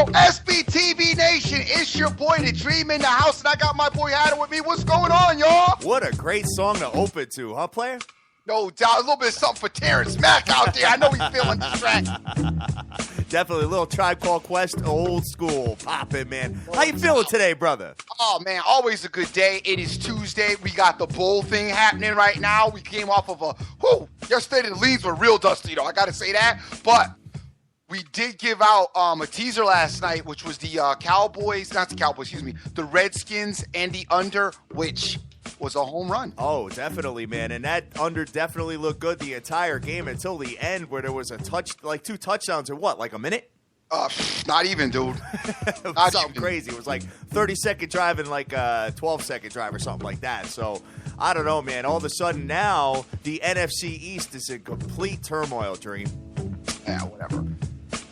SBTV Nation, it's your boy, The Dream, in the house, and I got my boy Hatter with me. What's going on, y'all? What a great song to open to, huh, player? No doubt. A little bit of something for Terrence Mack out there. I know he's feeling the track. Definitely a little Tribe Called Quest, old school popping, man. How you feeling today, brother? Oh, man, always a good day. It is Tuesday. We got the bowl thing happening right now. We came off of yesterday the leaves were real dusty, though. I got to say that. But we did give out a teaser last night, which was the the Redskins and the under, which was a home run. Oh, definitely, man. And that under definitely looked good the entire game until the end where there was two touchdowns in what, like a minute? Not even, dude. It was something crazy. It was like 30-second drive and like a 12-second drive or something like that. So, I don't know, man. All of a sudden now, the NFC East is in complete turmoil, Dream. Yeah, whatever.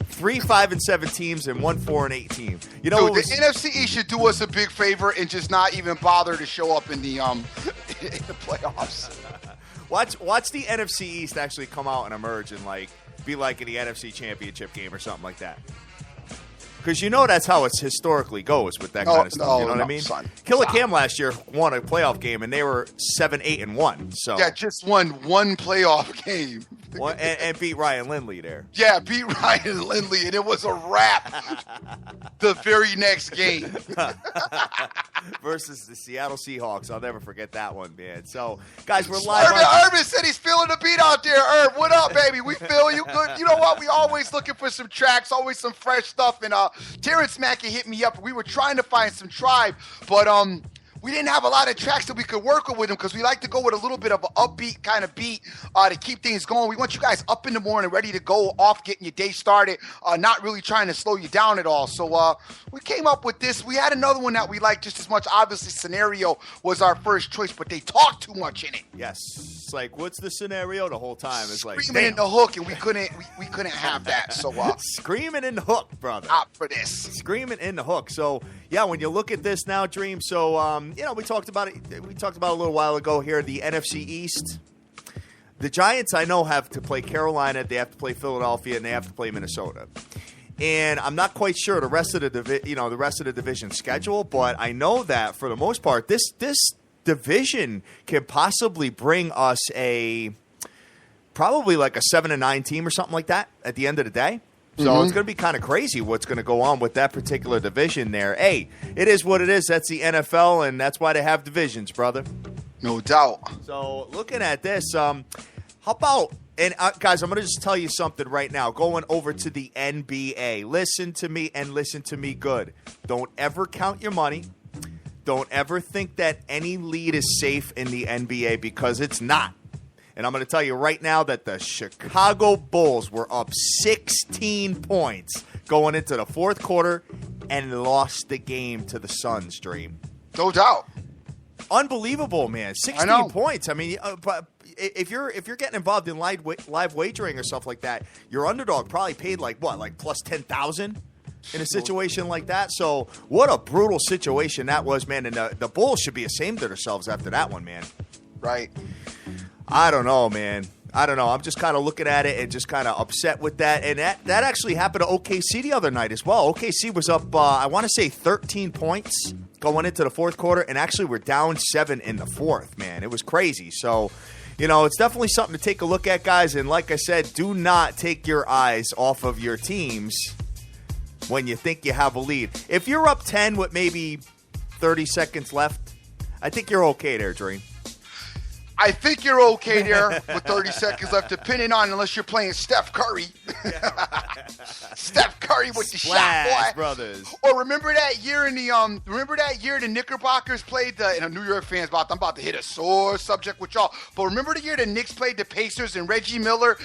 3 5-7 teams and 1 4-8 team. You know, dude, the NFC East should do us a big favor and just not even bother to show up in the in the playoffs. Watch the NFC East actually come out and emerge and be like in the NFC Championship game or something like that. Because you know that's how it historically goes with that kind of stuff. You know what I mean? Killer Cam last year won a playoff game, and they were 7-8-1. So yeah, just won one playoff game. and beat Ryan Lindley there. Yeah, beat Ryan Lindley, and it was a wrap the very next game. Versus the Seattle Seahawks. I'll never forget that one, man. So, guys, we're live. Urban said he's feeling the beat out there. Herb, what up, baby? We feel you good. You know what? We always looking for some tracks, always some fresh stuff. And Terrence Mackey hit me up. We were trying to find some Tribe, but we didn't have a lot of tracks that we could work with him because we like to go with a little bit of an upbeat kind of beat to keep things going. We want you guys up in the morning, ready to go off, getting your day started, not really trying to slow you down at all. So we came up with this. We had another one that we liked just as much. Obviously, Scenario was our first choice, but they talk too much in it. Yes. It's like, what's the scenario the whole time? It's like, screaming in the hook, and we couldn't have that. So screaming in the hook, brother. Opt for this. Screaming in the hook. So, yeah, when you look at this now, Dream, so, we talked about it. We talked about it a little while ago here, the NFC East. The Giants, I know, have to play Carolina, they have to play Philadelphia, and they have to play Minnesota. And I'm not quite sure the rest of the division schedule, but I know that for the most part, this division can possibly bring us probably like a 7-9 team or something like that at the end of the day. So It's going to be kind of crazy what's going to go on with that particular division there. Hey, it is what it is. That's the NFL, and that's why they have divisions, brother. No doubt. So looking at this, how about – and guys, I'm going to just tell you something right now. Going over to the NBA. Listen to me and listen to me good. Don't ever count your money. Don't ever think that any lead is safe in the NBA because it's not. And I'm going to tell you right now that the Chicago Bulls were up 16 points going into the fourth quarter and lost the game to the Suns, Dream. No doubt. Unbelievable, man. 16 points. I mean, but if you're getting involved in live wagering or stuff like that, your underdog probably paid like plus 10,000 in a situation like that. So what a brutal situation that was, man. And the Bulls should be ashamed of themselves after that one, man. Right. I don't know, man. I don't know. I'm just kind of looking at it and just kind of upset with that. And that actually happened to OKC the other night as well. OKC was up, I want to say 13 points going into the fourth quarter, and actually we're down 7 in the fourth, man. It was crazy. So, it's definitely something to take a look at, guys. And like I said, do not take your eyes off of your teams when you think you have a lead. If you're up 10 with maybe 30 seconds left, I think you're okay there, Dream. I think you're okay there with 30 seconds left, depending on unless you're playing Steph Curry. Steph Curry with the shot, boy. Brothers. Or remember that year the Knickerbockers played the New York fans. I'm about to hit a sore subject with y'all. But remember the year the Knicks played the Pacers and Reggie Miller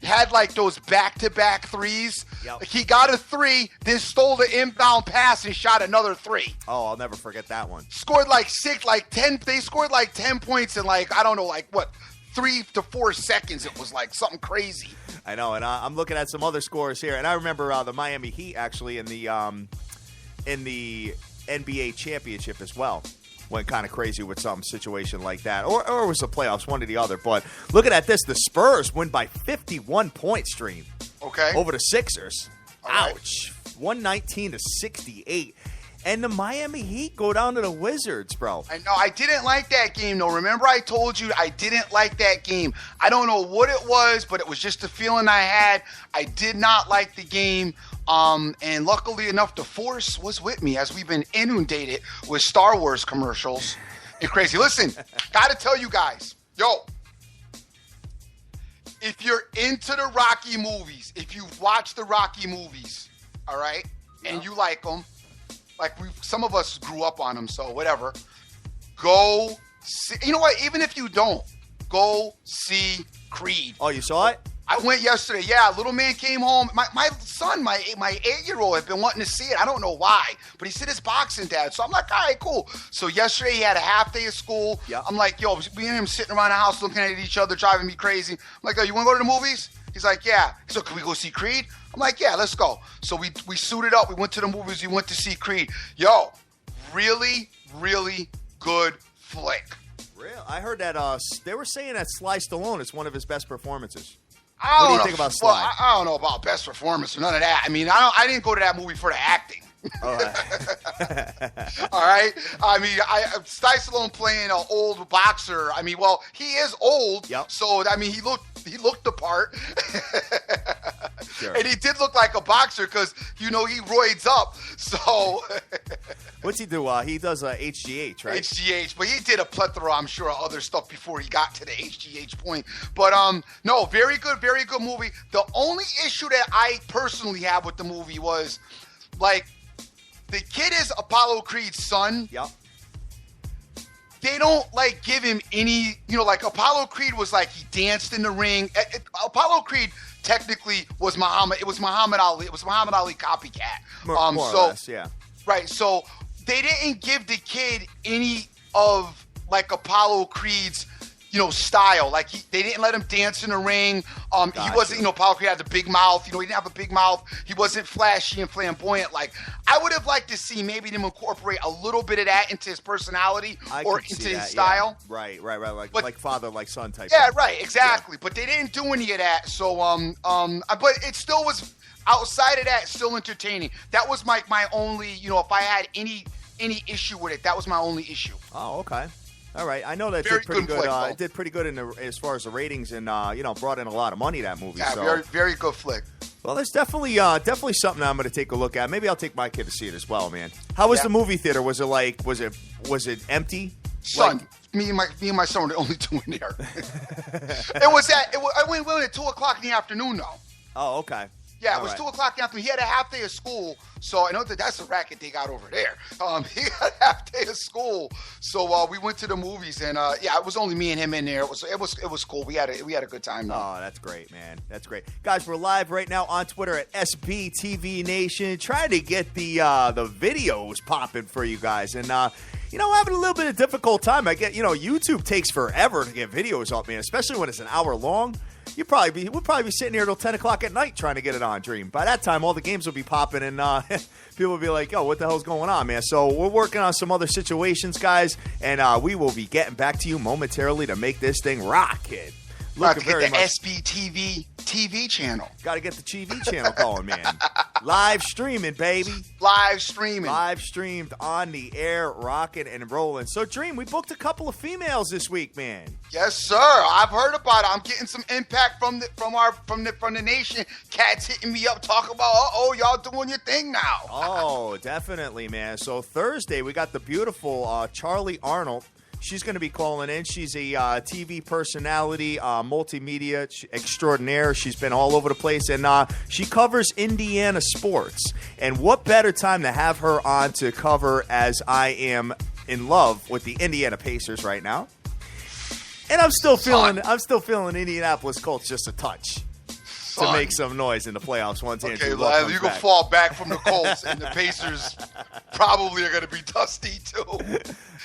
had like those back-to-back threes. Yep. Like he got a 3, then stole the inbound pass and shot another 3. Oh, I'll never forget that one. Scored like 10. They scored like 10 points in like, I don't know, like what, 3 to 4 seconds. It was like something crazy. I know, and I'm looking at some other scores here, and I remember the Miami Heat actually in the NBA championship as well. Went kind of crazy with some situation like that. Or it was the playoffs, one or the other. But looking at this, the Spurs win by 51 points, Stream. Okay. Over the Sixers. All right. Ouch. 119 to 68. And the Miami Heat go down to the Wizards, bro. I know. I didn't like that game, though. Remember I told you I didn't like that game. I don't know what it was, but it was just a feeling I had. I did not like the game. And luckily enough, the Force was with me as we've been inundated with Star Wars commercials. It's crazy. Listen, got to tell you guys, if you're into the Rocky movies, if you've watched the Rocky movies, all right, and you like them, like some of us grew up on them, so whatever, go see. You know what? Even if you don't, go see Creed. Oh, you saw it? I went yesterday. Yeah, little man came home. My son, my 8-year-old, had been wanting to see it. I don't know why, but he said it's boxing, Dad. So I'm like, all right, cool. So yesterday he had a half day of school. Yep. I'm like, yo, me and him sitting around the house looking at each other, driving me crazy. I'm like, oh, you want to go to the movies? He's like, yeah. So can we go see Creed? I'm like, yeah, let's go. So we suited up. We went to the movies. We went to see Creed. Yo, really, really good flick. Real? I heard that they were saying that Sly Stallone is one of his best performances. What do you think about Sly? Well, I don't know about best performance or none of that. I mean, I didn't go to that movie for the acting. All right. All right. I mean, Sly Stallone playing an old boxer. I mean, well, he is old. Yep. So I mean, he looked the part. Sure. And he did look like a boxer because he roids up. So What's he do? He does HGH, right? HGH, but he did a plethora, I'm sure, of other stuff before he got to the HGH point. But no, very good movie. The only issue that I personally have with the movie was, like, the kid is Apollo Creed's son. Yep. They don't, like, give him any, like, Apollo Creed was like, he danced in the ring. Apollo Creed technically was Muhammad. It was Muhammad Ali. It was Muhammad Ali copycat. More or less, yeah. Right. So they didn't give the kid any of, like, Apollo Creed's, style. Like, they didn't let him dance in the ring. He wasn't, Apollo Creed had the big mouth. He didn't have a big mouth. He wasn't flashy and flamboyant. Like, I would have liked to see maybe them incorporate a little bit of that into his personality or into his style. Yeah. Right. Like father, like son type. Yeah, thing. right. Exactly. Yeah. But they didn't do any of that. So, but it still was, outside of that, still entertaining. That was my only, if I had any issue with it, that was my only issue. Oh, okay. All right, I know that did pretty good. It did pretty good as far as the ratings, and brought in a lot of money, that movie. Yeah, so. very, very good flick. Well, there's definitely something I'm going to take a look at. Maybe I'll take my kid to see it as well, man. How was the movie theater? Was it empty? Son, me and my son were the only two in there. I went at 2:00 in the afternoon though. Oh, okay. Yeah, it was 2:00 in the afternoon. He had a half day of school, so I know that's a racket they got over there. He had a half day of school, so we went to the movies, and it was only me and him in there. It was cool. We had a good time. Though. Oh, that's great, man. That's great, guys. We're live right now on Twitter at SBTV Nation, trying to get the videos popping for you guys, and having a little bit of difficult time. I get YouTube takes forever to get videos up, man, especially when it's an hour long. We'll probably be sitting here till 10 o'clock at night trying to get it on Dream. By that time, all the games will be popping, and people will be like, yo, what the hell's going on, man? So we're working on some other situations, guys, and we will be getting back to you momentarily to make this thing rock, kid. Got to get the SBTV TV channel. Got to get the TV channel going, man. Live streaming, baby. Live streaming. Live streamed on the air, rocking and rolling. So, Dream, we booked a couple of females this week, man. Yes, sir. I've heard about it. I'm getting some impact from the nation. Cats hitting me up, talking about, y'all doing your thing now. Oh, definitely, man. So Thursday we got the beautiful Charlie Arnold. She's going to be calling in. She's a TV personality, multimedia extraordinaire. She's been all over the place, and she covers Indiana sports. And what better time to have her on to cover, as I am in love with the Indiana Pacers right now. And I'm still feeling Indianapolis Colts just a touch. to make some noise in the playoffs once Andrew Luck comes you can back. fall back from the Colts, and the Pacers probably are going to be dusty too.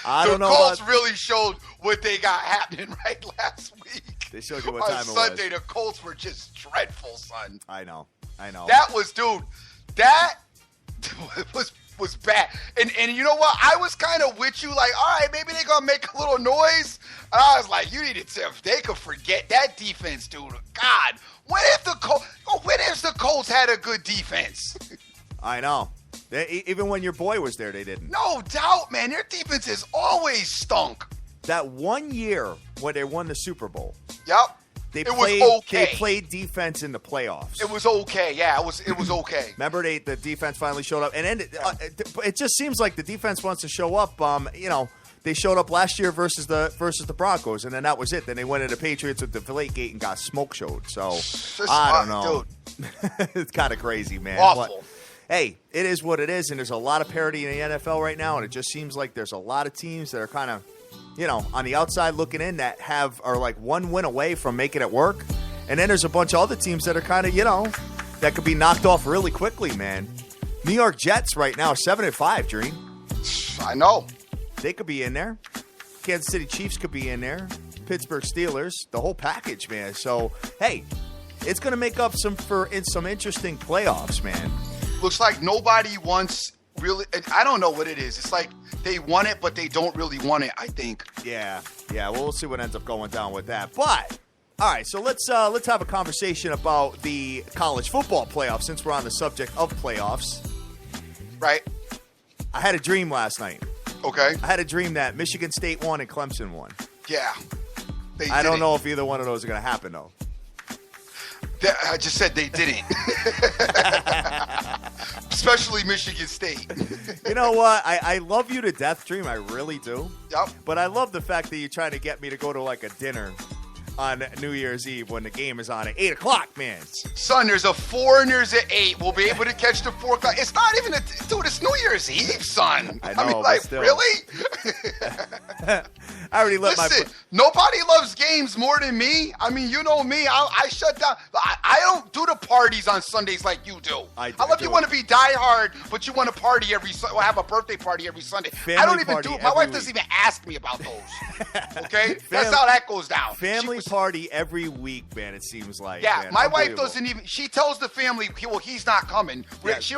I don't know. The Colts really showed what they got happening right last week. They showed you what time on it was. Sunday, the Colts were just dreadful, son. I know. That was, dude. That was bad. And you know what? I was kind of with you, like, all right, maybe they're gonna make a little noise. And I was like, you needed to. If they could forget that defense, dude. God, when has the Colts had a good defense? I know. Even when your boy was there, they didn't. No doubt, man. Their defense has always stunk. That one year when they won the Super Bowl. Yep. It was okay. They played defense in the playoffs. It was okay. Yeah, it was okay. Remember, the defense finally showed up, and it just seems like the defense wants to show up. They showed up last year versus the Broncos, and then that was it. Then they went into the Patriots with the Deflategate and got smoke showed. So I don't know. Dude. It's kind of crazy, man. Awful. But, hey, it is what it is, and there's a lot of parity in the NFL right now, and it just seems like there's a lot of teams that are kind of, on the outside looking in that are like one win away from making it work. And then there's a bunch of other teams that are kind of, that could be knocked off really quickly, man. New York Jets right now, 7-5, Dream. I know. They could be in there. Kansas City Chiefs could be in there. Pittsburgh Steelers, the whole package, man. So, hey, it's going to make up some interesting playoffs, man. Looks like nobody wants really. I don't know what it is. It's like they want it, but they don't really want it, I think. Yeah. Well, we'll see what ends up going down with that. But, all right, so let's have a conversation about the college football playoffs since we're on the subject of playoffs. Right. I had a dream last night. Okay. I had a dream that Michigan State won and Clemson won. Yeah. I don't know if either one of those are going to happen, though. I just said they didn't. Especially Michigan State. You know what? I love you to death, Dream. I really do. Yep. But I love the fact that you're trying to get me to go to like a dinner on New Year's Eve when the game is on at 8 o'clock, man. Son, there's a 4 and there's an 8. We'll be able to catch the 4 o'clock. It's not even dude, it's New Year's Eve, son. I know, mean, like, still. really? I already let Listen, nobody loves games more than me. I mean, you know me. I shut down. I don't do the parties on Sundays like you do. I love you want to be diehard, but you want to party every Sunday, or have a birthday party every Sunday. I don't even do it. My wife doesn't even ask me about those. Okay? That's how that goes down. Family party every week, man, it seems like. Yeah, man. my wife doesn't even, she tells the family, well, he's not coming. Yeah. She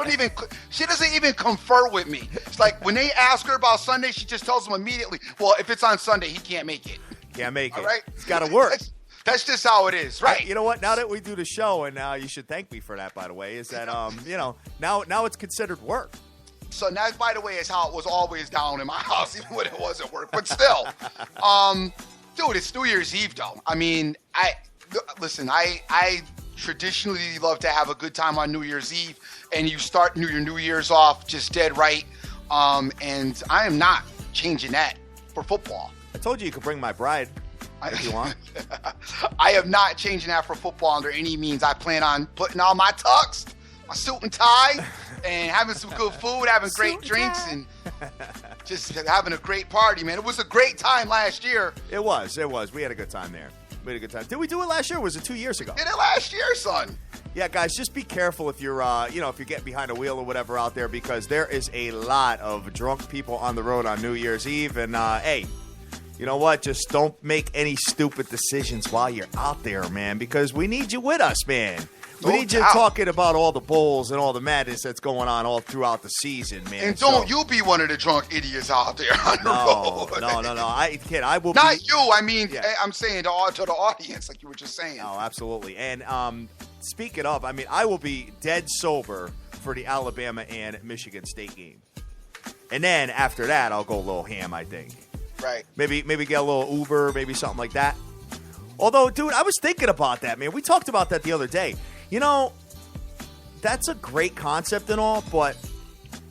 doesn't even confer with me. It's like when they ask her about Sunday, she just tells them immediately, well, if it's on Sunday, he can't make it. Can't make it. All right? It's got to work. That's just how it is, right? You know what? Now that we do the show, and you should thank me for that, by the way, is that, now it's considered work. So that, by the way, is how it was always down in my house, even when it wasn't work. But still, dude, it's New Year's Eve, though. I mean, I traditionally love to have a good time on New Year's Eve, and you start your New Year's off just dead right. And I am not changing that for football. I told you could bring my bride if you want. I am not changing that for football under any means. I plan on putting on my tux, my suit and tie, and having some good food, having great drinks, and just having a great party, man. It was a great time last year. It was. We had a good time there. Did we do it last year or was it 2 years ago? Did it last year, son. Yeah, guys, just be careful if you're, if you're getting behind a wheel or whatever out there, because there is a lot of drunk people on the road on New Year's Eve. And, hey, you know what? Just don't make any stupid decisions while you're out there, man, because we need you with us, man. We need you talking about all the bowls and all the madness that's going on all throughout the season, man. And don't you be one of the drunk idiots out there on the road. No. I will Not be. you. I mean, yeah. I'm saying to the audience, like you were just saying. Oh, absolutely. And speaking of, I mean, I will be dead sober for the Alabama and Michigan State game. And then after that, I'll go a little ham, I think. Right. Maybe get a little Uber, maybe something like that. Although, dude, I was thinking about that, man. We talked about that the other day. You know, that's a great concept and all, but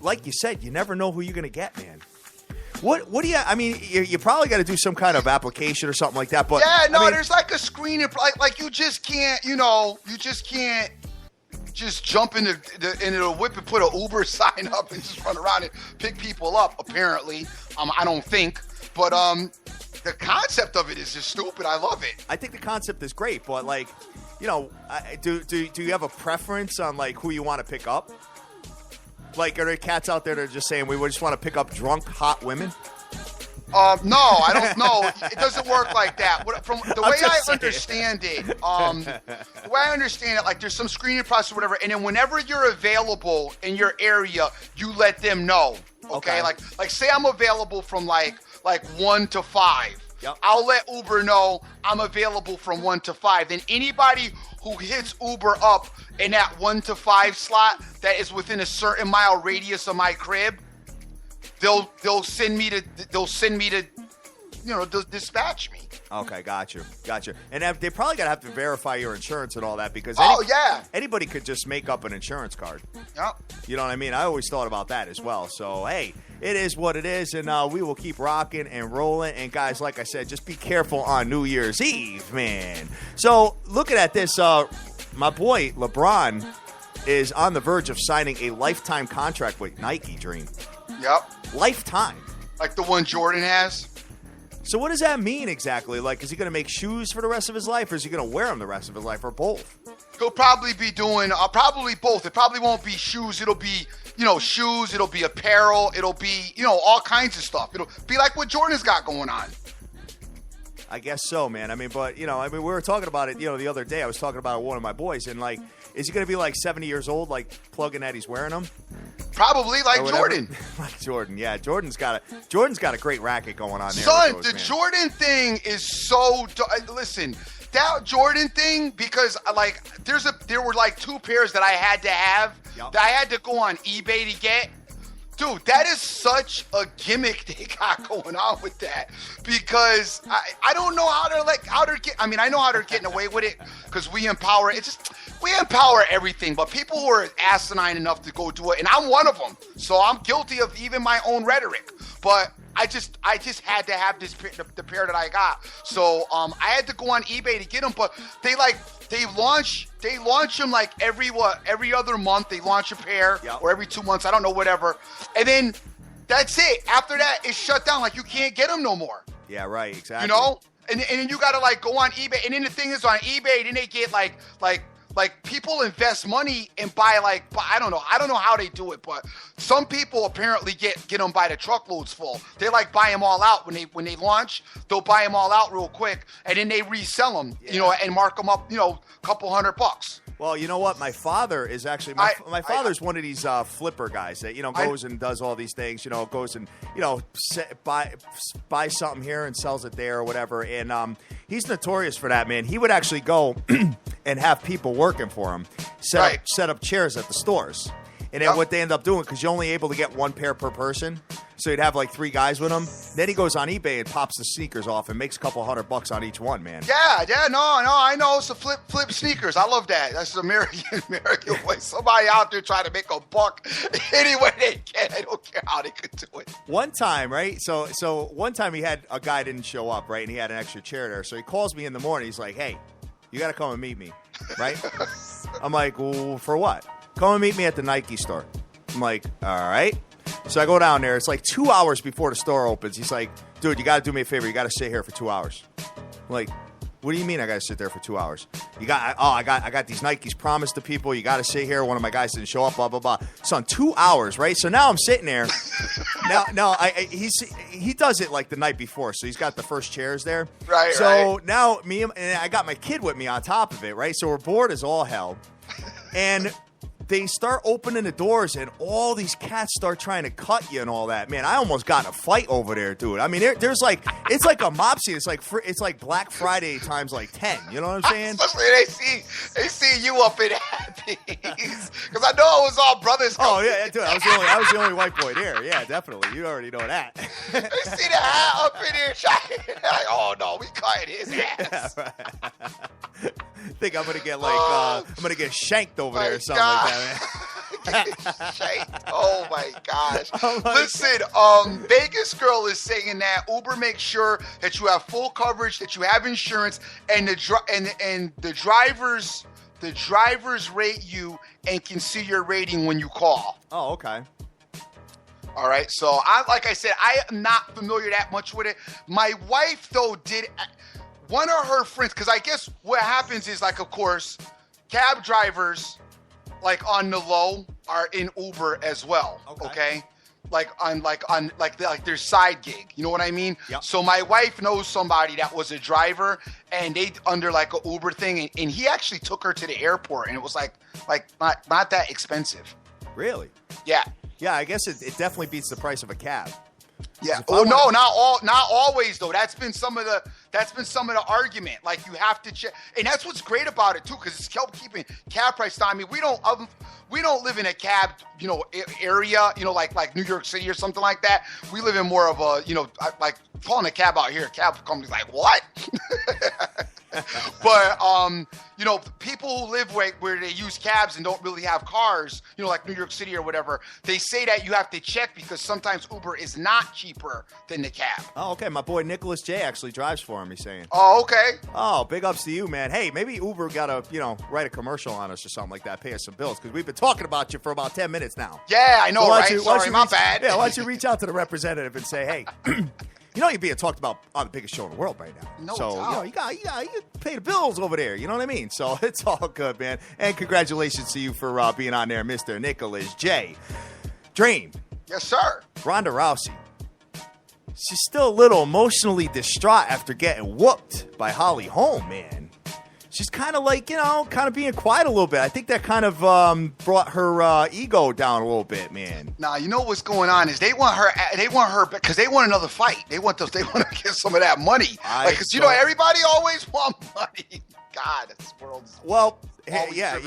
like you said, you never know who you're going to get, man. What do you, I mean, you probably got to do some kind of application or something like that, but. Yeah, no, I mean, there's like a screen, like you just can't, just jump into the whip and put an Uber sign up and just run around and pick people up, apparently. I don't think, but the concept of it is just stupid. I love it. I think the concept is great, but like, do you have a preference on like who you want to pick up? Like, are there cats out there that are just saying we just want to pick up drunk, hot women? No, I don't know. It doesn't work like that. From the way I understand it, like there's some screening process or whatever, and then whenever you're available in your area, you let them know. Okay. Like say I'm available from like 1 to 5. Yep. I'll let Uber know I'm available from 1 to 5. Then anybody who hits Uber up in that 1 to 5 slot that is within a certain mile radius of my crib, they'll send me to dispatch me. Okay, got you. And they probably gotta have to verify your insurance and all that because anybody could just make up an insurance card. Yep. You know what I mean? I always thought about that as well. So hey, it is what it is, and we will keep rocking and rolling. And guys, like I said, just be careful on New Year's Eve, man. So looking at this, my boy LeBron is on the verge of signing a lifetime contract with Nike. Dream. Yep. Lifetime. Like the one Jordan has. So what does that mean exactly? Like, is he going to make shoes for the rest of his life, or is he going to wear them the rest of his life, or both? He'll probably be doing probably both. It probably won't be shoes. It'll be, shoes. It'll be apparel. It'll be, all kinds of stuff. It'll be like what Jordan's got going on. I guess so, man. I mean, but, we were talking about it, the other day. I was talking about one of my boys, and, like, is he going to be, like, 70 years old, like, plugging that he's wearing them? Probably like Jordan. Like Jordan, yeah. Jordan's got a great racket going on there. Son, Jordan thing is so. Listen, that Jordan thing, because like there were like 2 pairs that I had to have that I had to go on eBay to get. Dude, that is such a gimmick they got going on with that, because I don't know how they're getting. I mean, I know how they're getting away with it because we empower. We empower everything, but people who are asinine enough to go do it, and I'm one of them, so I'm guilty of even my own rhetoric. But I just had to have the pair that I got. So I had to go on eBay to get them, but they launch them like every other month. They launch a pair, or every 2 months. I don't know, whatever. And then that's it. After that, it's shut down. Like, you can't get them no more. Yeah, right. Exactly. And then you got to like go on eBay. And then the thing is, on eBay, then they get like people invest money and buy I don't know how they do it, but some people apparently get them by the truckloads full. They like buy them all out when they launch. They'll buy them all out real quick, and then they resell them, and mark them up, a couple $100. Well, you know what? My father is actually my father's one of these flipper guys that goes and does all these things. Goes and buy something here and sells it there or whatever. And he's notorious for that, man. He would actually go and have people working for him set up chairs at the stores. And then what they end up doing, because you're only able to get 1 pair per person, so you'd have like 3 guys with him. Then he goes on eBay and pops the sneakers off and makes a couple $100 on each one, man. Yeah, no, I know. It's a flip sneakers. I love that. That's the American way. Somebody out there trying to make a buck any way they can. I don't care how they could do it. One time, right? So one time he had a guy didn't show up, right? And he had an extra chair there. So he calls me in the morning. He's like, hey, you got to come and meet me, right? I'm like, well, for what? Come and meet me at the Nike store. I'm like, all right. So I go down there. It's like 2 hours before the store opens. He's like, dude, you got to do me a favor. You got to sit here for 2 hours. I'm like, what do you mean I got to sit there for 2 hours? I got these Nikes promised to people. You got to sit here. One of my guys didn't show up, blah, blah, blah. So on 2 hours, right? So now I'm sitting there. He does it like the night before. So he's got the first chairs there. Right, so now and I got my kid with me on top of it, right? So we're bored as all hell. And they start opening the doors, and all these cats start trying to cut you and all that. Man, I almost got in a fight over there, dude. I mean, there's like, it's like a mob scene. It's like Black Friday times like 10. You know what I'm saying? Especially they see you up in Happy's, because I know it was all brothers. Oh yeah, dude. I was the only white boy there. Yeah, definitely. You already know that. They see the hat up in here, like, oh no, we cutting his ass. Yeah, right. Think I'm gonna get I'm gonna get shanked over there or something like that, man. Shanked. Oh my gosh. Listen, Vegas Girl is saying that Uber makes sure that you have full coverage, that you have insurance, and the drivers rate you and can see your rating when you call. Oh, okay. All right, so like I said, I am not familiar that much with it. My wife, though, one of her friends, because I guess what happens is, like, of course, cab drivers, like, on the low are in Uber as well. Okay? Like their side gig, you know what I mean? Yep. So my wife knows somebody that was a driver, and they under like a Uber thing, and he actually took her to the airport, and it was like not that expensive. Really? Yeah. Yeah, I guess it definitely beats the price of a cab. Yeah. Oh no, not always though. That's been some of the argument. Like, you have to check, and that's what's great about it too, because it's helped keeping cab price down. I mean, we don't live in a cab, area, like New York City or something like that. We live in more of a, like calling a cab out here. Cab company's like, what? But people who live where they use cabs and don't really have cars, like New York City or whatever, they say that you have to check because sometimes Uber is not cheaper than the cab. Oh, okay. My boy Nicholas J actually drives for him, he's saying. Oh, okay. Oh, big ups to you, man. Hey, maybe Uber got to, write a commercial on us or something like that, pay us some bills, because we've been talking about you for about 10 minutes now. Yeah, I know, right? Sorry, my bad. Yeah, why don't you reach out to the representative and say, hey, you're being talked about on the biggest show in the world right now. No doubt. You got pay the bills over there. You know what I mean? So it's all good, man. And congratulations to you for being on there, Mr. Nicholas J. Dream. Yes, sir. Ronda Rousey. She's still a little emotionally distraught after getting whooped by Holly Holm, man. She's kind of like, kind of being quiet a little bit. I think that kind of brought her ego down a little bit, man. Nah, you know what's going on is they want her because they want another fight. They want to get some of that money. Because everybody always wants money. God, this world's yeah.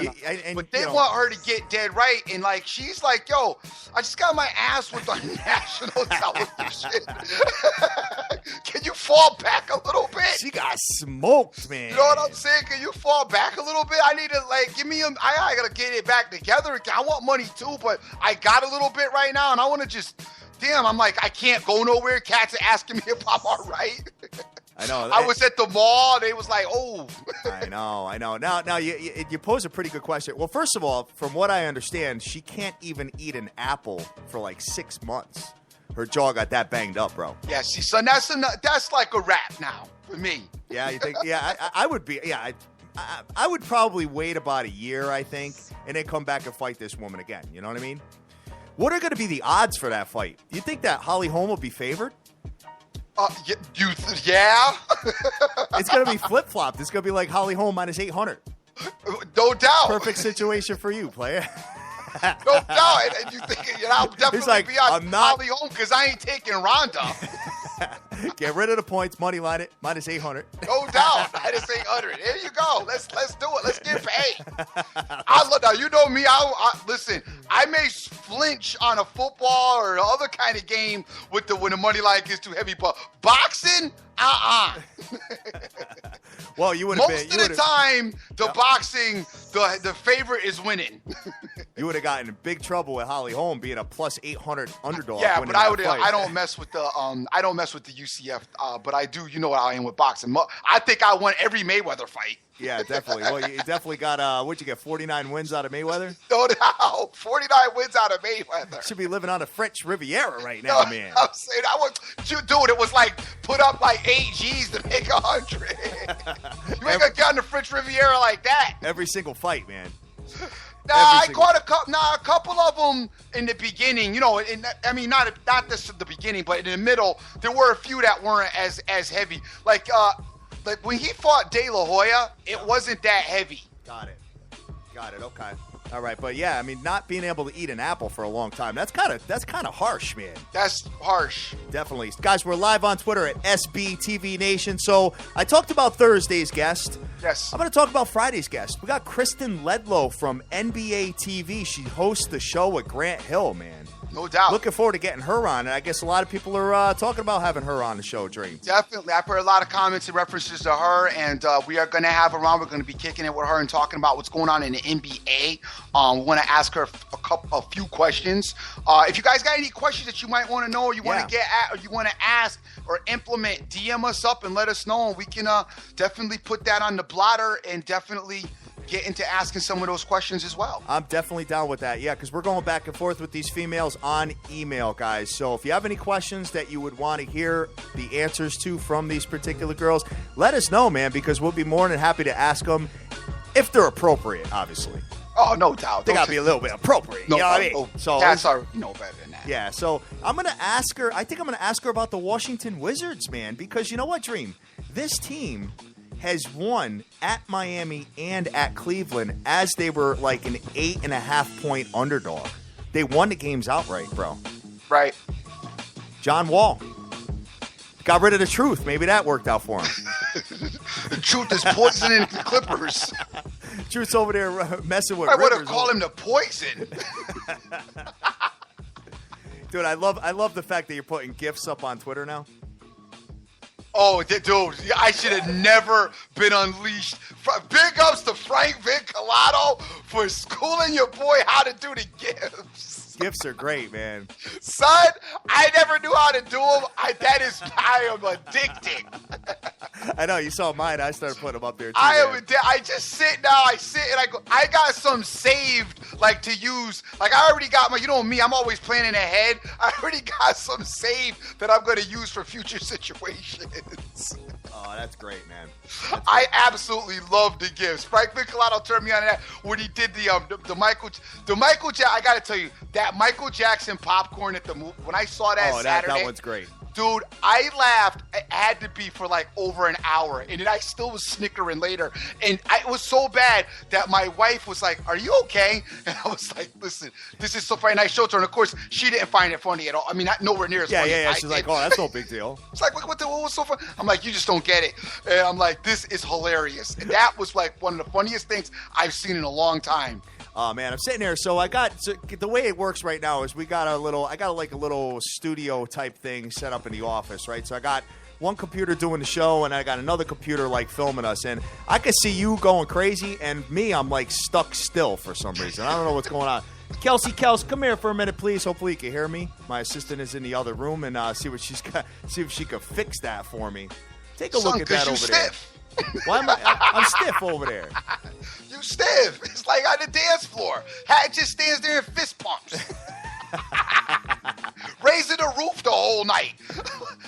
But they want her to get dead right, and like she's like, yo, I just got my ass whipped on national television. Can you fall back a little bit? She got smoked, man. You know what I'm saying? Can you fall back a little bit? I need to give me I gotta get it back together. I want money too, but I got a little bit right now, and I want to just. Damn, I'm like, I can't go nowhere. Cats are asking me if I'm all right. I know. I was at the mall. They was like, oh. I know. Now you pose a pretty good question. Well, first of all, from what I understand, she can't even eat an apple for like 6 months. Her jaw got that banged up, bro. Yeah, see, son, that's like a wrap now for me. Yeah, you think? Yeah, I would be. Yeah, I would probably wait about a year, I think, and then come back and fight this woman again. You know what I mean? What are going to be the odds for that fight? You think that Holly Holm will be favored? Yeah. It's going to be flip-flopped. It's going to be like Holly Holm minus 800. No doubt. Perfect situation for you, player. No doubt. And you think, I'll definitely be on Holly Holm because I ain't taking Ronda. Get rid of the points, money line it, minus 800. No doubt. Minus 800. There you go. Let's do it. Let's get paid. Now, you know me. Listen, I may flinch on a football or other kind of game when the money line gets too heavy, but boxing, Well, you would have been. Most of the time, boxing, the favorite is winning. You would have gotten in big trouble with Holly Holm being a plus 800 underdog. Yeah, but I don't mess with the UCF. But I do. You know what I am with boxing. I think I won every Mayweather fight. Yeah, definitely. Well, you definitely got, what'd you get, 49 wins out of Mayweather? No doubt. 49 wins out of Mayweather. Should be living on the French Riviera right now, man. I'm saying, dude, it was like, put up like 8 G's to make 100. You ain't gonna get on the French Riviera like that. Every single fight, man. I caught a couple of them in the beginning. Not this at the beginning, but in the middle, there were a few that weren't as heavy. Like when he fought De La Hoya, it wasn't that heavy. Got it. Okay. All right, but yeah, not being able to eat an apple for a long time, that's kind of harsh, man. That's harsh. Definitely. Guys, we're live on Twitter at SBTV Nation. So I talked about Thursday's guest. Yes. I'm going to talk about Friday's guest. We got Kristen Ledlow from NBA TV. She hosts the show with Grant Hill, man. No doubt. Looking forward to getting her on, and I guess a lot of people are talking about having her on the show, Dream. Definitely. I've heard a lot of comments and references to her, and we are going to have her on. We're going to be kicking it with her and talking about what's going on in the NBA. We want to ask her a few questions. If you guys got any questions that you might want to know or you want to get at or you want to ask or implement, DM us up and let us know, and we can definitely put that on the blotter and definitely get into asking some of those questions as well. I'm definitely down with that. Yeah, because we're going back and forth with these females on email, guys. So if you have any questions that you would want to hear the answers to from these particular girls, let us know, man, because we'll be more than happy to ask them if they're appropriate, obviously. Oh, no doubt. They got to be a little bit appropriate. No, you know what I mean? So that's our, better than that. Yeah, so I'm going to ask her. I think I'm going to ask her about the Washington Wizards, man, because you know what, Dream? This team has won at Miami and at Cleveland as they were like an 8.5-point underdog. They won the games outright, bro. Right. John Wall got rid of the truth. Maybe that worked out for him. The truth is poisoning the Clippers. Truth's over there messing with I would have Rivers. called him the poison. Dude, I love the fact that you're putting GIFs up on Twitter now. Oh, dude, I should have never been unleashed. Big ups to Frank Vincolato for schooling your boy how to do the GIFs. GIFs are great, man. Son, I never knew how to do them. I am addicted. I know, you saw mine. I started putting them up there, too. I just sit now. I sit and I go. I got some saved, like, to use. Like, I already got my, you know me, I'm always planning ahead. I already got some saved that I'm going to use for future situations. Oh, that's great, man. I absolutely love the gifts. Frank Vincolato turned me on that when he did the Michael Jackson. I got to tell you, that Michael Jackson popcorn at the movie, when I saw that Saturday. That one's great. Dude, I laughed. It had to be for like over an hour. And then I still was snickering later. And it was so bad that my wife was like, "Are you okay?" And I was like, "Listen, this is so funny." And I showed her. And of course, she didn't find it funny at all. I mean, nowhere near as funny. Yeah. She's like, "Oh, that's no big deal." It's like, what was so funny? I'm like, "You just don't get it." And I'm like, "This is hilarious." And that was like one of the funniest things I've seen in a long time. Oh man, I'm sitting there. So the way it works right now is I got a little studio type thing set up in the office, right? So I got one computer doing the show, and I got another computer like filming us, and I could see you going crazy, and me, I'm like stuck still for some reason. I don't know what's going on. Kelsey, come here for a minute, please. Hopefully you can hear me. My assistant is in the other room, and see what she's got. See if she could fix that for me. Take a look at that over there. Why am I'm stiff over there. You stiff. It's like on the dance floor. Hat just stands there and fist pumps. Raising the roof the whole night.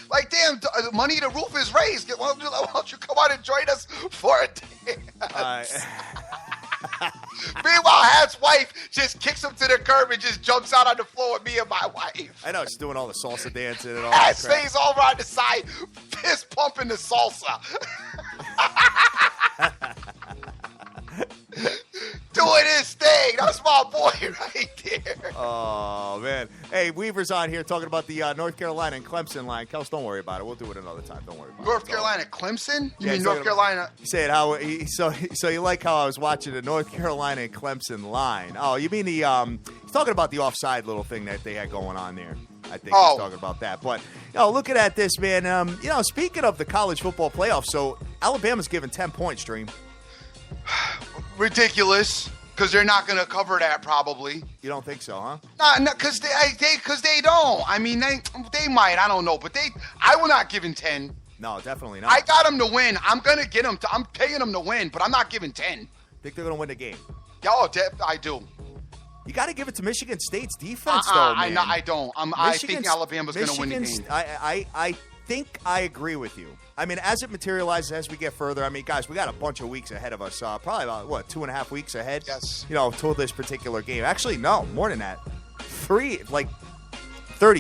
Like, damn, money, the roof is raised. Why don't you come out and join us for a dance? Meanwhile, Hat's wife just kicks him to the curb and just jumps out on the floor with me and my wife. I know, she's doing all the salsa dancing and all Hat that crap. stays over on the side, fist pumping the salsa. Doing his thing. That's my boy right there. Oh, man. Hey, Weaver's on here talking about the North Carolina and Clemson line. Kels, don't worry about it. We'll do it another time. Don't worry about North it. Carolina, Clemson? You Yeah, mean North Carolina? He said how so you like how I was watching the North Carolina and Clemson line. Oh, you mean the he's talking about the offside little thing that they had going on there. I think he's talking about that. But looking at this, man, speaking of the college football playoffs, so Alabama's given 10 points, Dream. Ridiculous, because they're not going to cover that probably. You don't think so, huh? No, because they don't. I mean, they might. I don't know, but I will not give him 10. No, definitely not. I got them to win. I'm going to get them. I'm paying them to win, but I'm not giving 10. Think they're going to win the game? I do. You got to give it to Michigan State's defense, though, man. I don't. I think Alabama's going to win the game. I think I agree with you. I mean, as it materializes, as we get further, I mean, guys, we got a bunch of weeks ahead of us. Probably about, 2.5 weeks ahead? Yes. Till this particular game. Actually, no, more than that. 30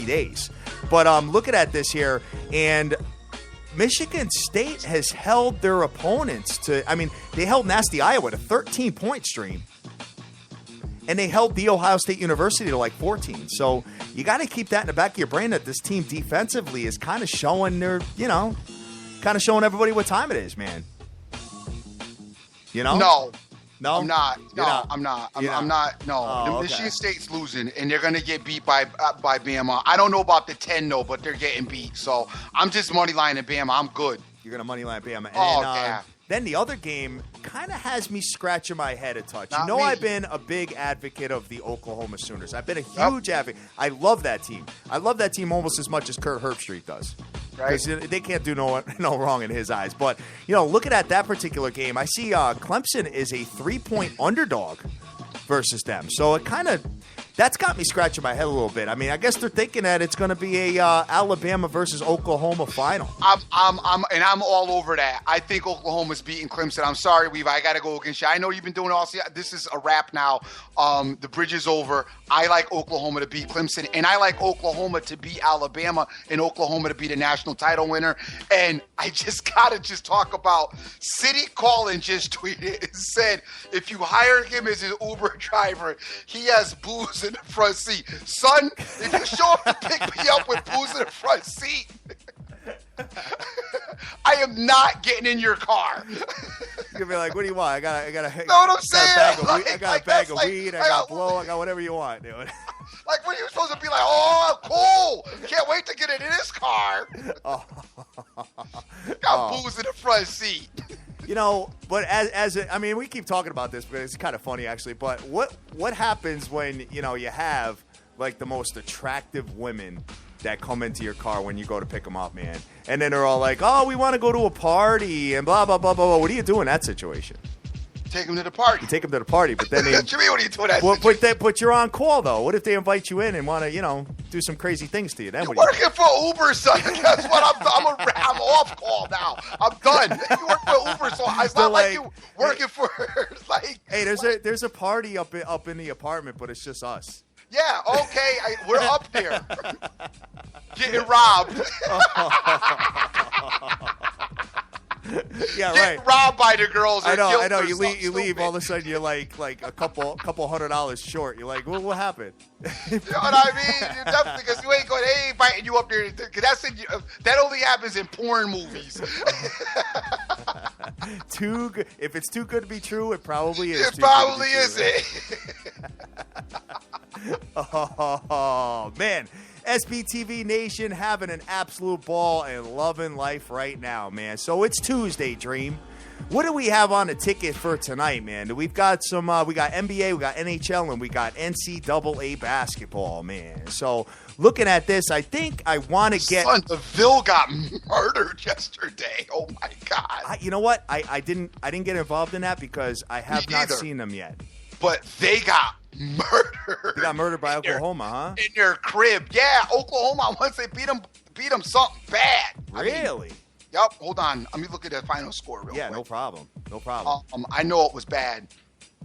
days. But looking at this here, and Michigan State has held their opponents to, they held Nasty Iowa to 13-point stream. And they held The Ohio State University to like 14. So you got to keep that in the back of your brain that this team defensively is kind of showing showing everybody what time it is, man. No. No? I'm not. No, not. I'm not. You're I'm not. No. Oh, okay. Michigan State's losing, and they're going to get beat by Bama. I don't know about the 10, though, but they're getting beat. So I'm just money lining Bama. I'm good. You're going to money line Bama. Yeah. Then the other game kind of has me scratching my head a touch. Not you know, me. I've been a big advocate of the Oklahoma Sooners. I've been a huge advocate. I love that team. I love that team almost as much as Kurt Herbstreit does. Because they can't do no wrong in his eyes. But, looking at that particular game, I see Clemson is a 3-point underdog versus them. So it kind of... That's got me scratching my head a little bit. I mean, I guess they're thinking that it's going to be a Alabama versus Oklahoma final. I'm all over that. I think Oklahoma's beating Clemson. I'm sorry, Weave. I got to go against you. I know you've been doing all this is a wrap now. The bridge is over. I like Oklahoma to beat Clemson, and I like Oklahoma to beat Alabama and Oklahoma to be the national title winner. And I just got to talk about City Collin just tweeted and said, if you hire him as an Uber driver, he has booze in the front seat. Son, if you show up to pick me up with booze in the front seat, I am not getting in your car. You're gonna be like, what do you want? I got a know what I'm saying? I got a bag of weed, I got blow, I got whatever you want, dude. Like, what are you supposed to be like? Oh, cool. Can't wait to get in this car. Got booze in the front seat. But I mean, we keep talking about this, but it's kind of funny actually. But what happens when you have like the most attractive women that come into your car when you go to pick them up, man? And then they're all like, "Oh, we want to go to a party," and blah blah blah blah blah. What do you do in that situation? Take them to the party. You take them to the party, but then what do you mean, what are you doing that situation? But you're on call though. What if they invite you in and want to do some crazy things to you? Then you're working for Uber, son. Guess what? I'm off call now. I'm done. You work for Uber, so it's not like you working for like. Hey, there's a party up in the apartment, but it's just us. Yeah, okay, we're up there getting robbed. Yeah, getting right. robbed by the girls. I know. You leave. All of a sudden, you're like a couple $100 short. You're like, well, what happened? You know what I mean? You're definitely, because you ain't going. They ain't inviting you up there. Because that only happens in porn movies. Too good. If it's too good to be true, it probably is. It probably isn't. Oh man. SBTV Nation having an absolute ball and loving life right now, man. So it's Tuesday, Dream. What do we have on the ticket for tonight, man? We've got we got NBA, we got NHL, and we got NCAA basketball, man. So looking at this, I think I want to get... Son, the Ville got murdered yesterday. Oh, my God. You know what? I didn't get involved in that because I have not seen them yet. But they got murdered. They got murdered by Oklahoma, huh? In their crib. Yeah, Oklahoma, once they beat them something bad. Really? Yep. Hold on. Let me look at the final score real quick. Yeah, no problem. I know it was bad.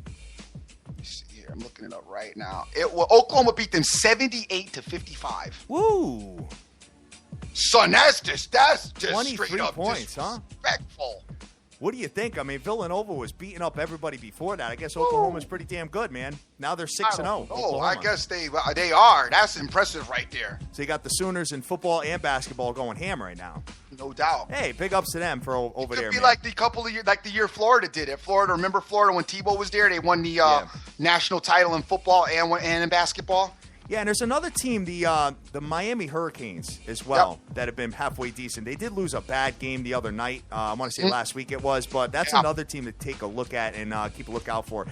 Let me see here. I'm looking it up right now. Oklahoma beat them 78-55. Woo! Son, that's just 23 straight up points, disrespectful. What do you think? I mean, Villanova was beating up everybody before that. I guess Oklahoma's pretty damn good, man. Now they're 6-0. Oh, I guess they are. That's impressive right there. So you got the Sooners in football and basketball going ham right now. No doubt. Hey, big ups to them for over there, man. It could be like the year Florida did it. Remember Florida when Tebow was there? They won the national title in football and in basketball. Yeah, and there's another team, the Miami Hurricanes as well, that have been halfway decent. They did lose a bad game the other night. I want to say last week it was, but that's another team to take a look at and keep a lookout for.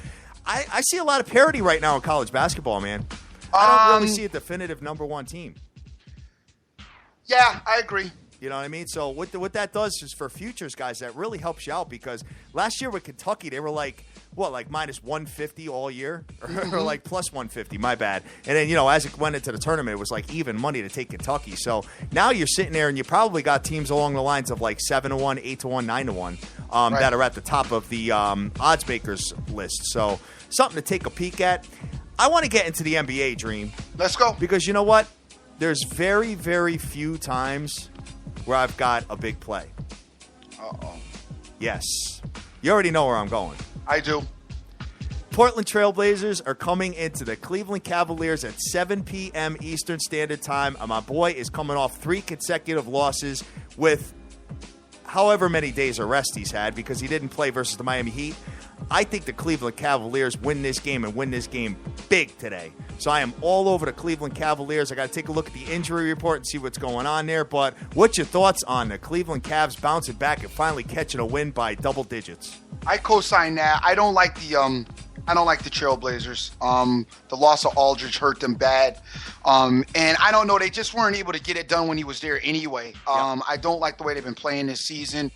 I see a lot of parity right now in college basketball, man. I don't really see a definitive number one team. Yeah, I agree. You know what I mean? So what that does is for futures guys, that really helps you out because last year with Kentucky, they were like minus 150 all year or like plus 150, my bad. And then, as it went into the tournament, it was like even money to take Kentucky. So now you're sitting there and you probably got teams along the lines of like 7-1, 8-1, 9-1 that are at the top of the odds makers list. So something to take a peek at. I want to get into the NBA, Dream. Let's go. Because you know what? There's very, very few times where I've got a big play. Uh-oh. Yes. You already know where I'm going. I do. Portland Trailblazers are coming into the Cleveland Cavaliers at 7 p.m. Eastern Standard Time. And my boy is coming off 3 consecutive losses with however many days of rest he's had because he didn't play versus the Miami Heat. I think the Cleveland Cavaliers win this game and win this game big today. So I am all over the Cleveland Cavaliers. I got to take a look at the injury report and see what's going on there. But what's your thoughts on the Cleveland Cavs bouncing back and finally catching a win by double digits? I co-sign that. I don't like the Trailblazers. The loss of Aldridge hurt them bad. And I don't know, they just weren't able to get it done when he was there anyway. I don't like the way they've been playing this season.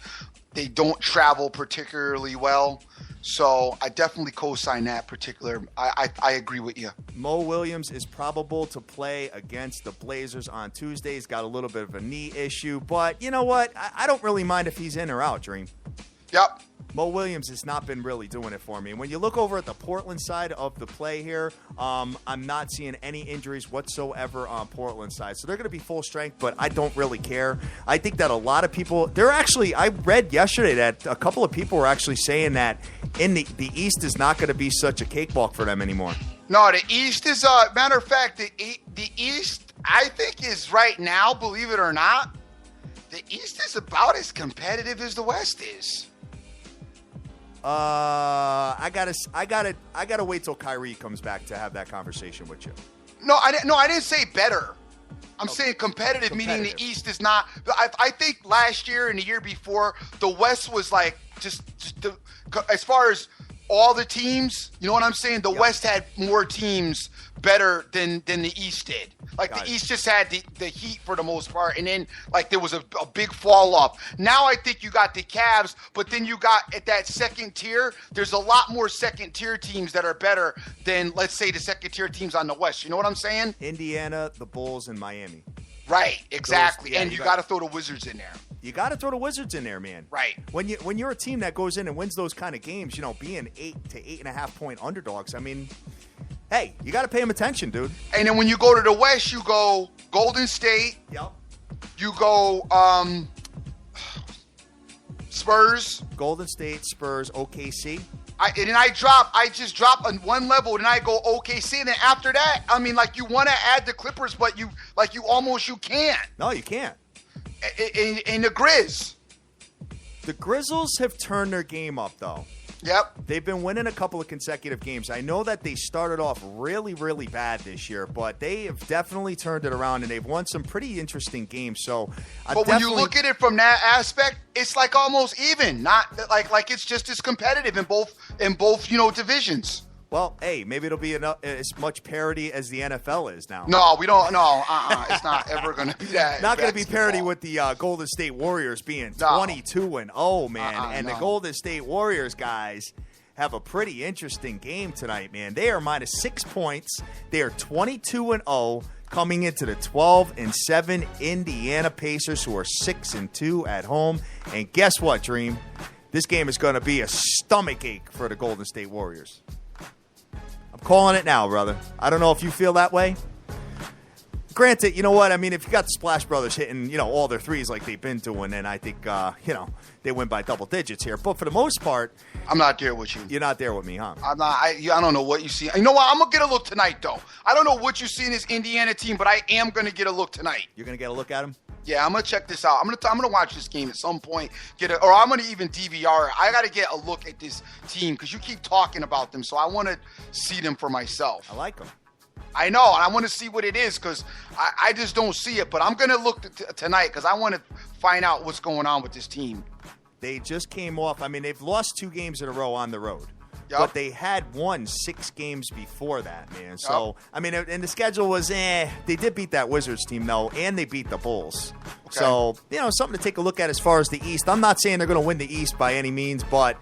They don't travel particularly well. So I definitely co-sign that particular. I agree with you. Mo Williams is probable to play against the Blazers on Tuesday. He's got a little bit of a knee issue. But you know what? I don't really mind if he's in or out, Dream. Yep. Mo Williams has not been really doing it for me. And when you look over at the Portland side of the play here, I'm not seeing any injuries whatsoever on Portland's side. So they're going to be full strength, but I don't really care. I think that a lot of people, I read yesterday that a couple of people were actually saying that in the East is not going to be such a cakewalk for them anymore. No, the East is, matter of fact, the East, I think, is right now, believe it or not, the East is about as competitive as the West is. I gotta wait till Kyrie comes back to have that conversation with you. No, I didn't say better. I'm saying competitive, meaning the East is not. I think last year and the year before, the West was like just as far as all the teams. You know what I'm saying? The West had more teams better than the East did. Like the East just had the Heat for the most part, and then like there was a big fall off. Now I think you got the Cavs, but then you got at that second tier, there's a lot more second tier teams that are better than, let's say, the second tier teams on the West. You know what I'm saying? Indiana, the Bulls, and Miami. Right, exactly. And you got to throw the Wizards in there. You got to throw the Wizards in there, man. Right. When you're a team that goes in and wins those kind of games, you know, being 8 to 8.5 point underdogs, I mean, hey, you got to pay them attention, dude. And then when you go to the West, you go Golden State. Yep. You go Spurs. Golden State, Spurs, OKC. I just drop on one level, and I go OKC, and then after that, I mean, like, you want to add the Clippers, but you can't. No, you can't. In the Grizz. The Grizzlies have turned their game up, though. Yep. They've been winning a couple of consecutive games. I know that they started off really, really bad this year, but they have definitely turned it around, and they've won some pretty interesting games. So, but when you look at it from that aspect, it's like almost even. Not like it's just as competitive in both divisions. Well, hey, maybe it'll be as much parity as the NFL is now. No, we don't. No, it's not ever going to be that. Not going to be parity with the Golden State Warriors being 22-0, man. And the Golden State Warriors guys have a pretty interesting game tonight, man. They are minus 6 points. They are 22-0 coming into the 12-7 Indiana Pacers, who are 6-2 at home. And guess what, Dream? This game is going to be a stomach ache for the Golden State Warriors. I'm calling it now, brother. I don't know if you feel that way. Granted, you know what? I mean, if you got the Splash Brothers hitting, all their threes like they've been doing, then I think, they win by double digits here. But for the most part, I'm not there with you. You're not there with me, huh? I'm not. I don't know what you see. You know what? I'm going to get a look tonight, though. I don't know what you see in this Indiana team, but I am going to get a look tonight. You're going to get a look at them? Yeah, I'm gonna check this out. I'm gonna watch this game at some point. Or I'm gonna even DVR it. I gotta get a look at this team because you keep talking about them, so I want to see them for myself. I like them. I know, and I want to see what it is because I just don't see it. But I'm gonna look tonight because I want to find out what's going on with this team. They just came off. I mean, they've lost 2 games in a row on the road. Yep. But they had won 6 games before that, man. So, I mean, and the schedule was, They did beat that Wizards team, though, and they beat the Bulls. Okay. So, something to take a look at as far as the East. I'm not saying they're going to win the East by any means, but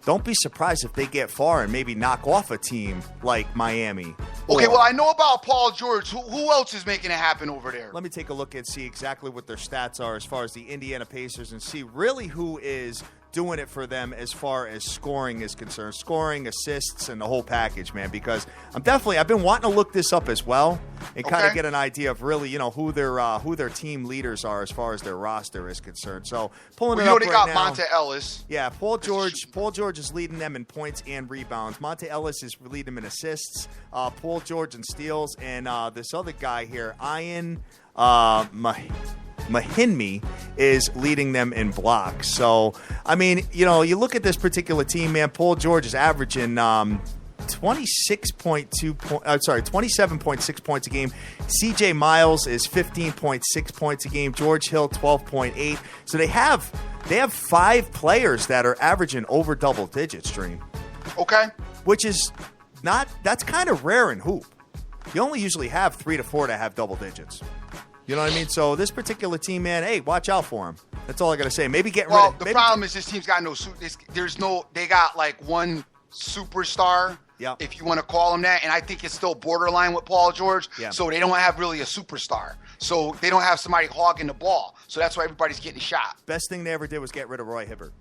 don't be surprised if they get far and maybe knock off a team like Miami. Okay, well, I know about Paul George. Who else is making it happen over there? Let me take a look and see exactly what their stats are as far as the Indiana Pacers and see really who is doing it for them as far as scoring is concerned. Scoring, assists, and the whole package, man, because I've been wanting to look this up as well and kind of get an idea of really, who their team leaders are as far as their roster is concerned. So pulling it up right now. They got Monte Ellis. Yeah, Paul George is leading them in points and rebounds. Monte Ellis is leading them in assists. Paul George in steals, and this other guy here, Ian Mahinmi is leading them in blocks. So, I mean, you look at this particular team, man. Paul George is averaging 27.6 points a game. CJ Miles is 15.6 points a game. George Hill 12.8. So they have 5 players that are averaging over double digits, Dream. Okay. Which is that's kind of rare in hoop. You only usually have 3 to 4 that have double digits. You know what I mean? So this particular team, man, hey, watch out for them. That's all I got to say. Maybe get rid of. The problem is this team's got no. They got like one superstar. Yeah. If you want to call him that, and I think it's still borderline with Paul George. Yeah. So they don't have really a superstar. So they don't have somebody hogging the ball. So that's why everybody's getting shot. Best thing they ever did was get rid of Roy Hibbert.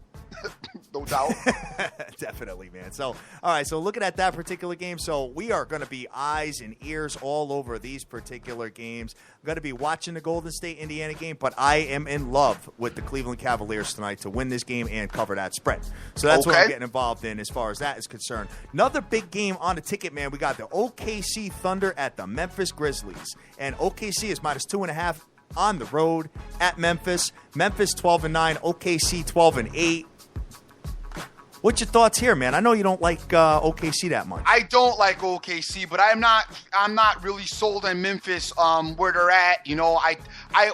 No doubt. Definitely, man. So, all right. So looking at that particular game, so we are going to be eyes and ears all over these particular games. I'm going to be watching the Golden State Indiana game, but I am in love with the Cleveland Cavaliers tonight to win this game and cover that spread. So that's what I'm getting involved in as far as that is concerned. Another big game on the ticket, man. We got the OKC Thunder at the Memphis Grizzlies, and OKC is minus 2.5 on the road at Memphis. Memphis 12-9, OKC 12-8. What's your thoughts here, man? I know you don't like OKC that much. I don't like OKC, but I'm not really sold on Memphis where they're at. I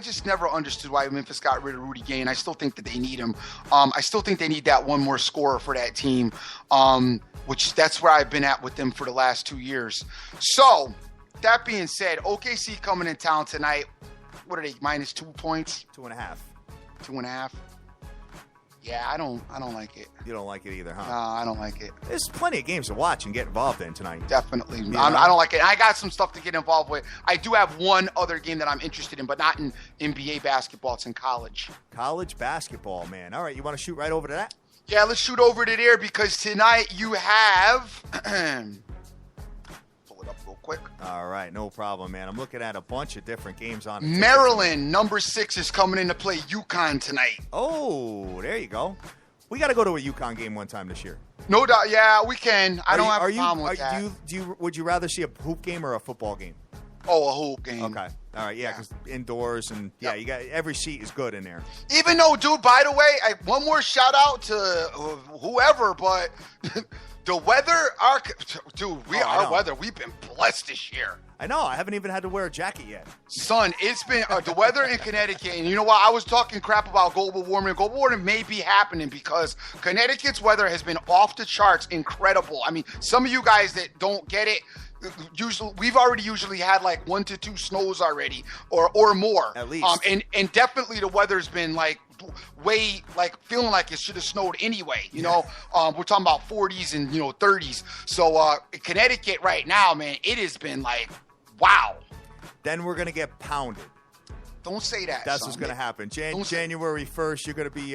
just never understood why Memphis got rid of Rudy Gay, and I still think that they need him. I still think they need that one more scorer for that team, which that's where I've been at with them for the last 2 years. So that being said, OKC coming in town tonight. What are they? Minus 2 points? 2.5. 2.5. Yeah, I don't like it. You don't like it either, huh? No, I don't like it. There's plenty of games to watch and get involved in tonight. Definitely. I don't like it. I got some stuff to get involved with. I do have one other game that I'm interested in, but not in NBA basketball. It's in college. College basketball, man. All right, you want to shoot right over to that? Yeah, let's shoot over to there because tonight you have... Pull it up real quick. All right, no problem, man. I'm looking at a bunch of different games on it. Maryland, number 6, is coming in to play UConn tonight. Oh, there you go. We got to go to a UConn game one time this year. No doubt. Yeah, we can. I don't have a problem with that. Would you rather see a hoop game or a football game? Oh, a hoop game. Okay. All right, yeah, because indoors and, you got every seat is good in there. Even though, dude, by the way, one more shout out to whoever, but... The weather, our weather, we've been blessed this year. I know. I haven't even had to wear a jacket yet. Son, it's been the weather in Connecticut. And you know what? I was talking crap about global warming. Global warming may be happening because Connecticut's weather has been off the charts, incredible. I mean, some of you guys that don't get it, we've already usually had like 1 to 2 snows already or more. At least. And definitely the weather's been like way like feeling like it should have snowed anyway, you know. We're talking about 40s and 30s. So Connecticut right now, man, it has been like wow. Then we're gonna get pounded. Don't say that. That's what's gonna happen. January 1st, you're gonna be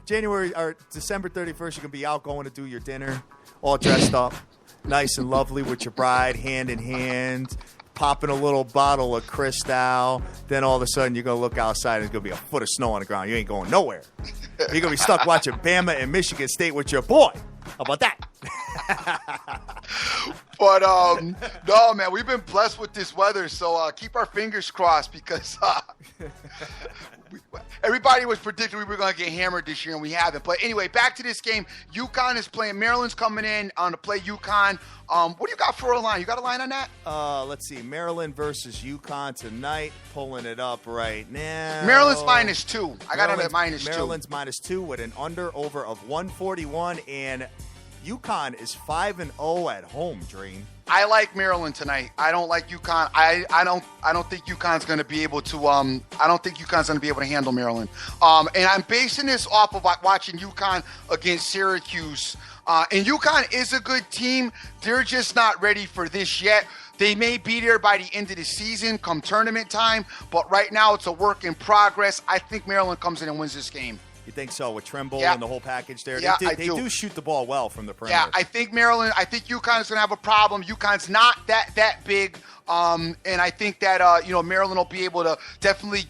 January or December 31st, you're gonna be out going to do your dinner, all dressed up, nice and lovely with your bride, hand in hand. Popping a little bottle of Cristal, then all of a sudden you're going to look outside and there's going to be a foot of snow on the ground. You ain't going nowhere. You're going to be stuck watching Bama and Michigan State with your boy. How about that? But, no, man, we've been blessed with this weather, so keep our fingers crossed because everybody was predicting we were going to get hammered this year, and we haven't. But anyway, back to this game. UConn is playing. Maryland's coming in to play UConn. What do you got for a line? You got a line on that? Let's see. Maryland versus UConn tonight. Pulling it up right now. Maryland's minus 2. I got it at minus 2. Maryland's minus 2 with an under-over of 141, and UConn is 5-0 at home, Dream. I like Maryland tonight. I don't like UConn. I don't think UConn's going to be able to. I don't think UConn's going to be able to handle Maryland. And I'm basing this off of watching UConn against Syracuse. And UConn is a good team. They're just not ready for this yet. They may be there by the end of the season, come tournament time. But right now, it's a work in progress. I think Maryland comes in and wins this game. You think so, with Trimble and the whole package there? Yeah, they do shoot the ball well from the perimeter. Yeah, I think UConn is going to have a problem. UConn's not that big. And I think that, Maryland will be able to definitely,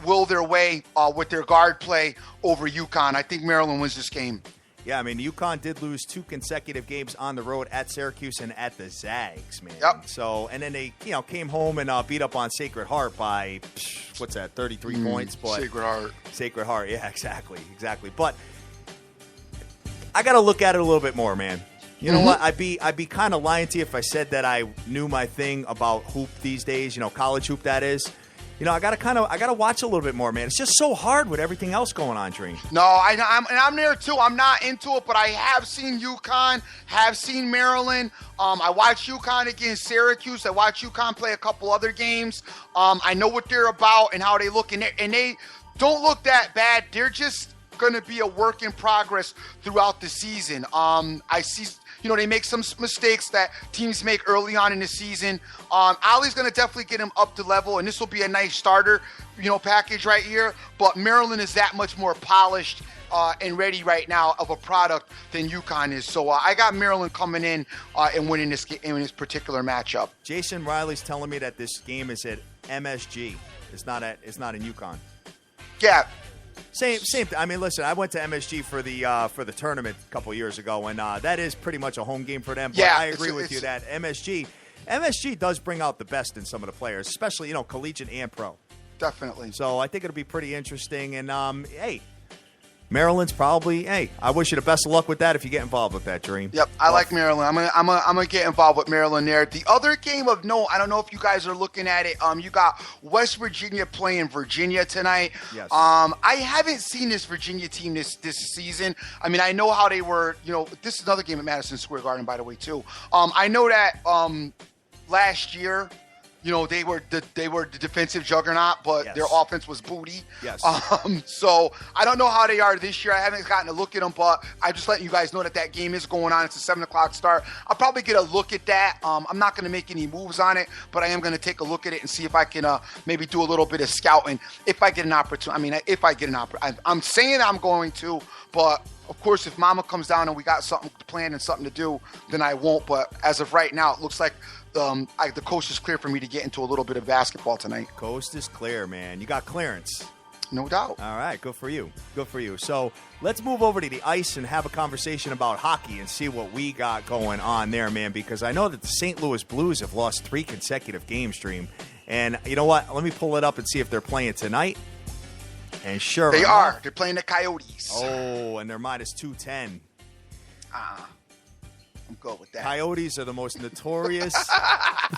will their way with their guard play over UConn. I think Maryland wins this game. Yeah, I mean, UConn did lose 2 consecutive games on the road at Syracuse and at the Zags, man. Yep. So, and then they, came home and beat up on Sacred Heart by, 33 points? But Sacred Heart, yeah, exactly. But I got to look at it a little bit more, man. You know what? I'd be kind of lying to you if I said that I knew my thing about hoop these days. College hoop, that is. I gotta watch a little bit more, man. It's just so hard with everything else going on, Dream. No, I'm there too. I'm not into it, but I have seen UConn, have seen Maryland. I watched UConn against Syracuse. I watched UConn play a couple other games. I know what they're about and how they look, and they don't look that bad. They're just going to be a work in progress throughout the season. I see. They make some mistakes that teams make early on in the season. Ollie's going to definitely get him up to level, and this will be a nice starter, package right here. But Maryland is that much more polished and ready right now of a product than UConn is. So I got Maryland coming in and winning this particular matchup. Jason Riley's telling me that this game is at MSG. It's not in UConn. Yeah. Same. I mean, listen, I went to MSG for the tournament a couple years ago, and that is pretty much a home game for them. But yeah, I agree with you that MSG does bring out the best in some of the players, especially collegiate and pro. Definitely. So I think it'll be pretty interesting. And hey, Maryland's probably. Hey, I wish you the best of luck with that if you get involved with that, Dream. Yep, I like Maryland. I'm gonna get involved with Maryland there. The other game of note, I don't know if you guys are looking at it. You got West Virginia playing Virginia tonight. Yes. I haven't seen this Virginia team this season. I mean, I know how they were. This is another game at Madison Square Garden, by the way, too. I know that last year. They were the defensive juggernaut, but yes. Their offense was booty. Yes. So I don't know how they are this year. I haven't gotten a look at them, but I'm just letting you guys know that game is going on. It's a 7:00 start. I'll probably get a look at that. I'm not going to make any moves on it, but I am going to take a look at it and see if I can maybe do a little bit of scouting if I get an opportunity. I mean, if I get an opportunity, I'm saying I'm going to, but of course, if Mama comes down and we got something planned and something to do, then I won't. But as of right now, it looks like the coast is clear for me to get into a little bit of basketball tonight. Coast is clear, man. You got clearance. No doubt. All right, good for you. So let's move over to the ice and have a conversation about hockey and see what we got going on there, man, because I know that the St. Louis Blues have lost 3 consecutive games, Dream. And you know what? Let me pull it up and see if they're playing tonight. And sure they are. They're playing the Coyotes. Oh, and they're minus 210. I'm good with that. Coyotes are the most notorious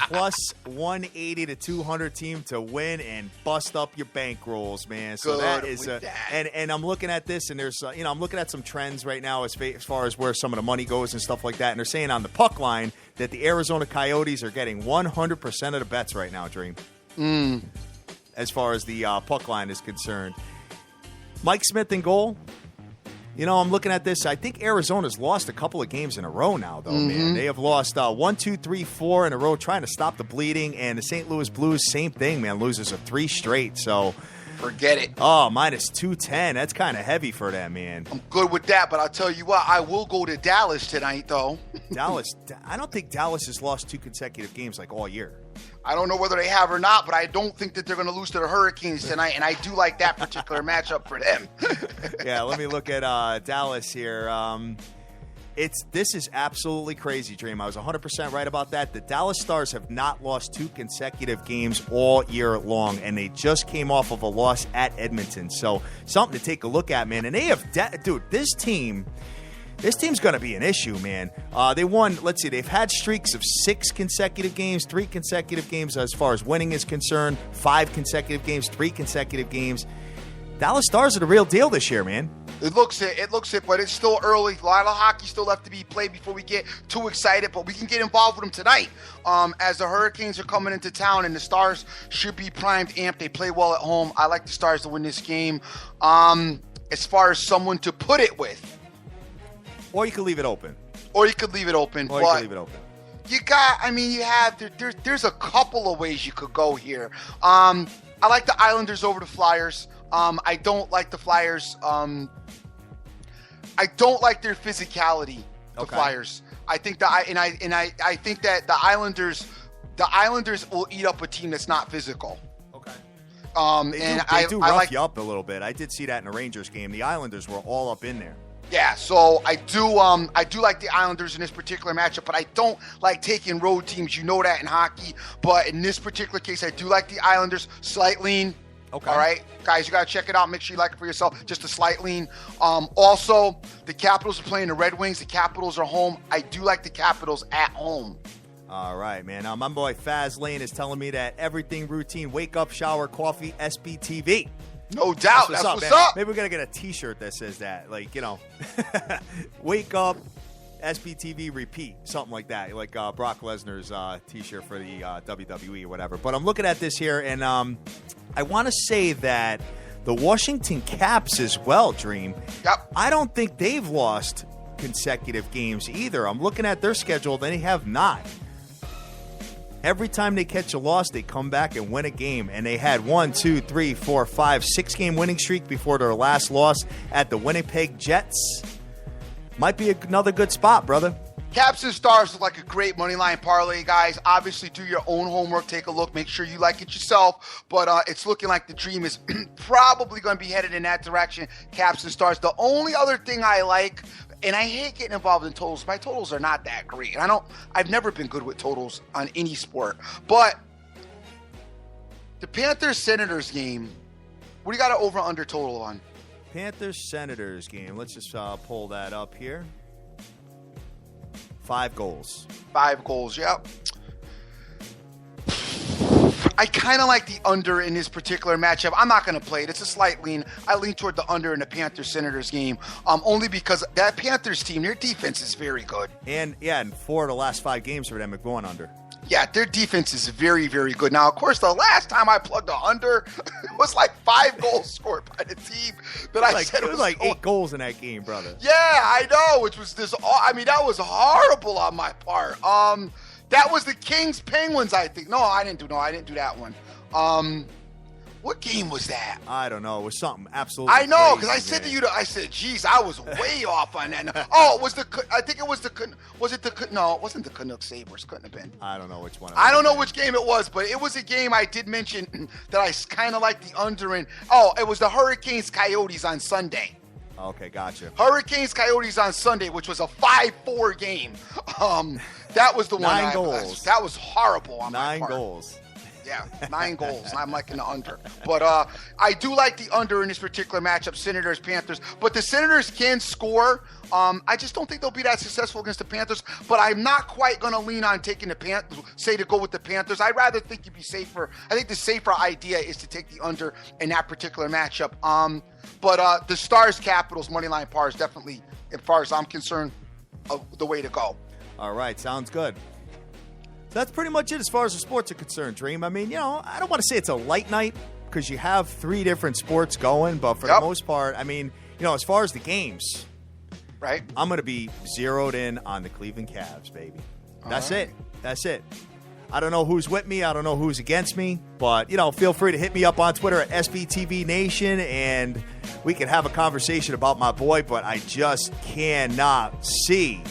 plus 180 to 200 team to win and bust up your bankrolls, man. So good that is that. And I'm looking at this, and there's I'm looking at some trends right now as far as where some of the money goes and stuff like that. And they're saying on the puck line that the Arizona Coyotes are getting 100% of the bets right now, Dream. As far as the puck line is concerned, Mike Smith in goal. I'm looking at this. I think Arizona's lost a couple of games in a row now, though, man. They have lost 1, 2, 3, 4 in a row trying to stop the bleeding. And the St. Louis Blues, same thing, man, loses 3 straight. So forget it. Oh, minus 210. That's kind of heavy for them, man. I'm good with that, but I'll tell you what, I will go to Dallas tonight, though. Dallas, I don't think Dallas has lost 2 consecutive games like all year. I don't know whether they have or not, but I don't think that they're going to lose to the Hurricanes tonight, and I do like that particular matchup for them. Yeah, let me look at Dallas here. This is absolutely crazy, Dream. I was 100% right about that. The Dallas Stars have not lost 2 consecutive games all year long, and they just came off of a loss at Edmonton. So something to take a look at, man. And they have, this team's going to be an issue, man. They won, let's see, they've had streaks of 6 consecutive games, 3 consecutive games as far as winning is concerned, 5 consecutive games, 3 consecutive games. Dallas Stars are the real deal this year, man. It looks it, but it's still early. A lot of hockey still left to be played before we get too excited, but we can get involved with them tonight. As the Hurricanes are coming into town, and the Stars should be primed, amped. They play well at home. I like the Stars to win this game. As far as someone to put it with. Or you could leave it open. You got, there's a couple of ways you could go here. I like the Islanders over the Flyers. I don't like the Flyers. I don't like their physicality. The Flyers. I think I think that the Islanders will eat up a team that's not physical. Okay. They do rough you up a little bit. I did see that in the Rangers game. The Islanders were all up in there. Yeah, so I do like the Islanders in this particular matchup, but I don't like taking road teams. You know that in hockey. But in this particular case, I do like the Islanders. Slight lean. Okay. All right, guys, you got to check it out. Make sure you like it for yourself. Just a slight lean. Also, the Capitals are playing the Red Wings. The Capitals are home. I do like the Capitals at home. All right, man. Now, my boy Faz Lane is telling me that everything routine, wake up, shower, coffee, SBTV. No doubt. That's what's up. Maybe we're going to get a T-shirt that says that. Like, wake up, SBTV, repeat. Something like that. Like Brock Lesnar's T-shirt for the WWE or whatever. But I'm looking at this here, and I want to say that the Washington Caps as well, Dream. Yep. I don't think they've lost consecutive games either. I'm looking at their schedule. They have not. Every time they catch a loss, they come back and win a game. And they had 1, 2, 3, 4, 5, 6-game winning streak before their last loss at the Winnipeg Jets. Might be another good spot, brother. Caps and Stars look like a great money line parlay, guys. Obviously, do your own homework. Take a look. Make sure you like it yourself. But it's looking like the Dream is probably going to be headed in that direction. Caps and Stars. The only other thing I like, and I hate getting involved in totals. My totals are not that great. I've never been good with totals on any sport. But the Panthers-Senators game, what do you got an over-under total on? Panthers-Senators game. Let's just pull that up here. 5 goals. 5 goals, yep. I kind of like the under in this particular matchup. I'm not going to play it. It's a slight lean. I lean toward the under in the Panthers-Senators game, only because that Panthers team, their defense is very good. And, yeah, in 4 of the last 5 games for them, going under. Yeah, their defense is very, very good. Now, of course, the last time I plugged the under, it was like 5 goals scored by the team that I said it was like 8 goals in that game, brother. Yeah, I know, which was that was horrible on my part. That was the Kings-Penguins, I think. No, I didn't do that one. What game was that? I don't know. It was something absolutely I know, because I crazy, said to you, I said, geez, I was way off on that. Oh, it wasn't the Canucks Sabres, couldn't have been. I don't know which one. I don't know which game it was, but it was a game I did mention that I kind of like the under in. Oh, it was the Hurricanes-Coyotes on Sunday. Okay, gotcha. Hurricanes-Coyotes on Sunday, which was a 5-4 game. That was the one. 9 goals. That was horrible on my 9 part. goals. Yeah, 9 goals. I'm liking the under. But I do like the under in this particular matchup, Senators-Panthers. But the Senators can score. I just don't think they'll be that successful against the Panthers. But I'm not quite going to lean on taking the Panthers, say to go with the Panthers. I'd rather think you'd be safer. I think the safer idea is to take the under in that particular matchup. But the Stars-Capitals moneyline par is definitely, as far as I'm concerned, the way to go. All right, sounds good. That's pretty much it as far as the sports are concerned, Dream. I mean, I don't want to say it's a light night because you have 3 different sports going, but for the most part, I mean, as far as the games, right? I'm going to be zeroed in on the Cleveland Cavs, baby. That's it. That's it. I don't know who's with me. I don't know who's against me, but, feel free to hit me up on Twitter at SBTV Nation, and we can have a conversation about my boy, but I just cannot see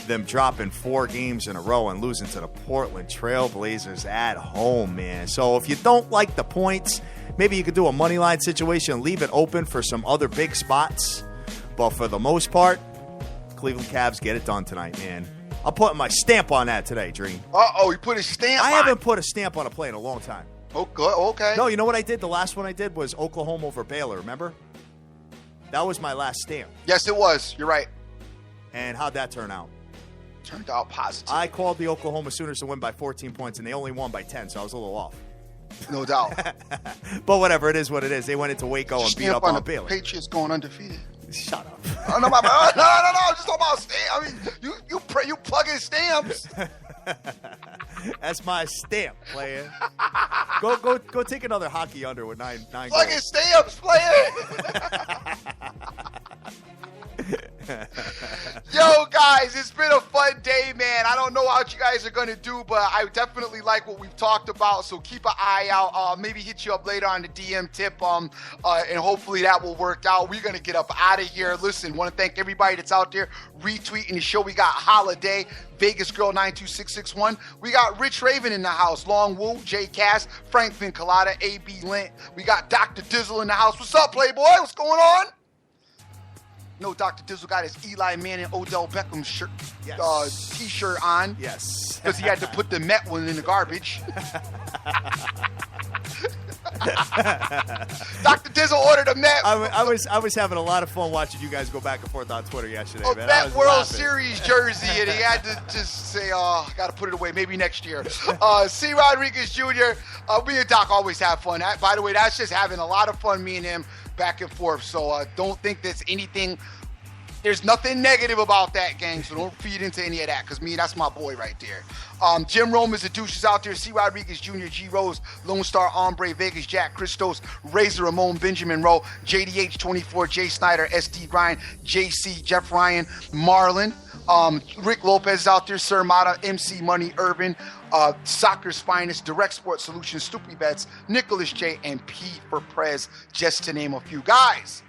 them dropping 4 games in a row and losing to the Portland Trail Blazers at home, man. So if you don't like the points, maybe you could do a money line situation and leave it open for some other big spots. But for the most part, Cleveland Cavs get it done tonight, man. I'm putting my stamp on that today, Dream. Uh-oh, you put a stamp on? I haven't put a stamp on a play in a long time. Oh, good. Okay. No, you know what I did? The last one I did was Oklahoma over Baylor, remember? That was my last stamp. Yes, it was. You're right. And how'd that turn out? Turned out positive. I called the Oklahoma Sooners to win by 14 points, and they only won by 10, so I was a little off. No doubt. But whatever, it is what it is. They went into Waco and beat up on Baylor. Patriots going undefeated. Shut up. No, no, just talking about stamps. I mean, you plug in stamps. That's my stamp, player. Go take another hockey under with 9 goals. Plug in stamps, player. Yo, guys, it's been a fun day, man. I don't know what you guys are going to do, but I definitely like what we've talked about, so keep an eye out. Maybe hit you up later on the DM tip, and hopefully that will work out. We're going to get up out of here. Listen, want to thank everybody that's out there retweeting the show. We got Holiday, Vegas Girl 92661. We got Rich Raven in the house, Long Woo, Jay Cass, Frank Vincolata, AB Lint. We got Dr. Dizzle in the house. What's up, Playboy? What's going on? No, Dr. Dizzle got his Eli Manning, Odell Beckham shirt, Yes. T-shirt on. Yes. Because he had to put the Met one in the garbage. Dr. Dizzle ordered a Met. I was having a lot of fun watching you guys go back and forth on Twitter yesterday, man. Met World Series jersey, and he had to just say, "Oh, got to put it away. Maybe next year." C. Rodriguez Jr. Me and Doc always have fun. By the way, that's just having a lot of fun. Me and him back and forth. So don't think there's anything. There's nothing negative about that, gang, so don't feed into any of that, because that's my boy right there. Jim Rome is the douches out there. C. Rodriguez Jr., G. Rose, Lone Star, Ombre, Vegas, Jack Christos, Razor Ramon, Benjamin Rowe, JDH24, Jay Snyder, SD Grind, JC, Jeff Ryan, Marlon, Rick Lopez is out there, Sir Mata, MC Money, Urban, Soccer's Finest, Direct Sports Solutions, Stoopy Bets, Nicholas J., and P for Prez, just to name a few guys.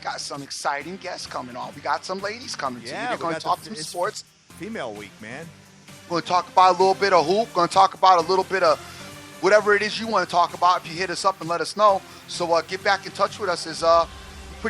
Got some exciting guests coming on. We got some ladies coming too. We're going to talk some sports. Female week, man. We're going to talk about a little bit of hoop. Going to talk about a little bit of whatever it is you want to talk about. If you hit us up and let us know. So get back in touch with us. We're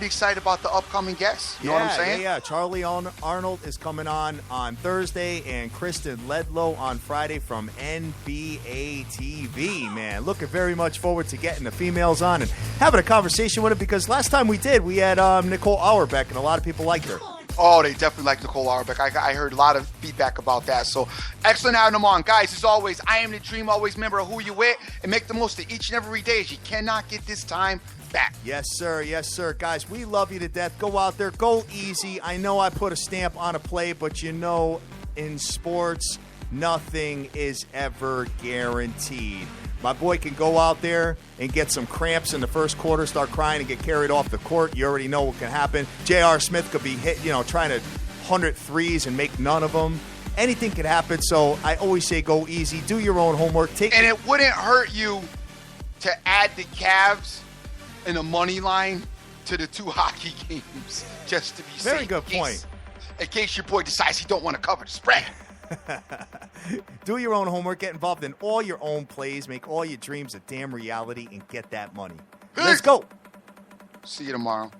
pretty excited about the upcoming guests. You know what I'm saying? Yeah. Charlie Arnold is coming on Thursday, and Kristen Ledlow on Friday from NBA TV, man. Looking very much forward to getting the females on and having a conversation with them, because last time we did, we had Nicole Auerbach, and a lot of people liked her. Oh, they definitely like Nicole Auerbach. I heard a lot of feedback about that. So excellent having them on. Guys, as always, I am the dream. Always remember who you with and make the most of each and every day, as you cannot get this time back. Yes, sir. Yes, sir. Guys, we love you to death. Go out there. Go easy. I know I put a stamp on a play, but in sports, nothing is ever guaranteed. My boy can go out there and get some cramps in the first quarter, start crying, and get carried off the court. You already know what can happen. J.R. Smith could be hit, trying to 100 threes and make none of them. Anything could happen, so I always say go easy. Do your own homework. And it wouldn't hurt you to add the Cavs and the money line to the 2 hockey games, just to be safe. Very good point. In case your boy decides he don't want to cover the spread. Do your own homework. Get involved in all your own plays. Make all your dreams a damn reality and get that money. Let's go. See you tomorrow.